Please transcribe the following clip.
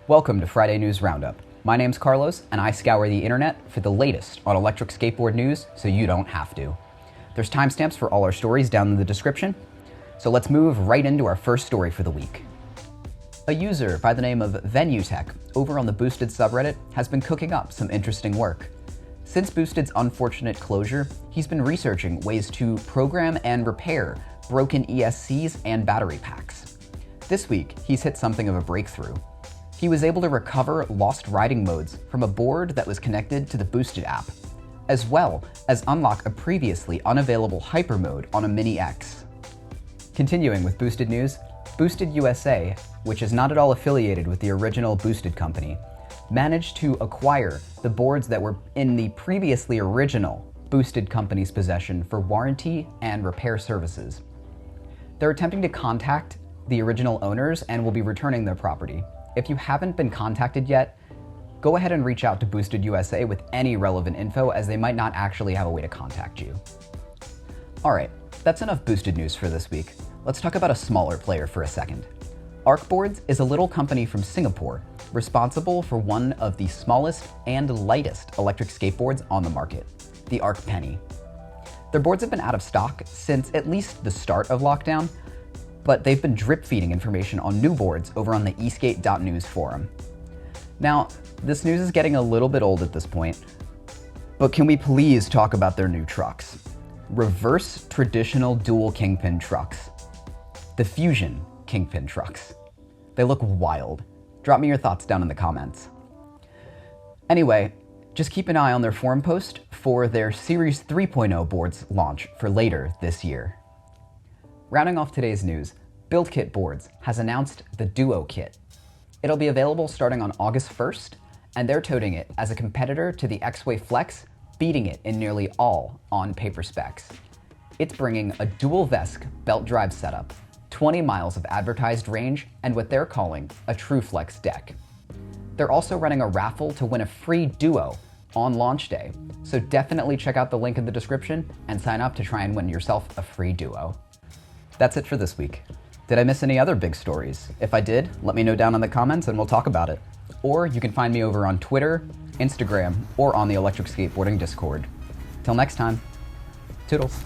Welcome to Friday News Roundup. My name's Carlos, and I scour the internet for the latest on electric skateboard news so you don't have to. There's timestamps for all our stories down in the description, so let's move right into our first story for the week. A user by the name of VenueTech over on the Boosted subreddit has been cooking up some interesting work. Since Boosted's unfortunate closure, he's been researching ways to program and repair broken ESCs and battery packs. This week, he's hit something of a breakthrough. He was able to recover lost riding modes from a board that was connected to the Boosted app, as well as unlock a previously unavailable hyper mode on a Mini X. Continuing with Boosted news, Boosted USA, which is not at all affiliated with the original Boosted company, managed to acquire the boards that were in the previously original Boosted company's possession for warranty and repair services. They're attempting to contact the original owners and will be returning their property. If you haven't been contacted yet, go ahead and reach out to Boosted USA with any relevant info, as they might not actually have a way to contact you. Alright, that's enough Boosted news for this week. Let's talk about a smaller player for a second. Arcboards is a little company from Singapore, responsible for one of the smallest and lightest electric skateboards on the market, the Arc Penny. Their boards have been out of stock since at least the start of lockdown, but they've been drip feeding information on new boards over on the Esk8.news forum. Now, this news is getting a little bit old at this point, but can we please talk about their new trucks? Reverse traditional dual kingpin trucks. The Fusion kingpin trucks. They look wild. Drop me your thoughts down in the comments. Anyway, just keep an eye on their forum post for their Series 3.0 boards launch for later this year. Rounding off today's news, BuildKit Boards has announced the Duo kit. It'll be available starting on August 1st, and they're touting it as a competitor to the X-Way Flex, beating it in nearly all on-paper specs. It's bringing a dual VESC belt drive setup, 20 miles of advertised range, and what they're calling a true flex deck. They're also running a raffle to win a free Duo on launch day, so definitely check out the link in the description and sign up to try and win yourself a free Duo. That's it for this week. Did I miss any other big stories? If I did, let me know down in the comments and we'll talk about it. Or you can find me over on Twitter, Instagram, or on the Electric Skateboarding Discord. Till next time, toodles.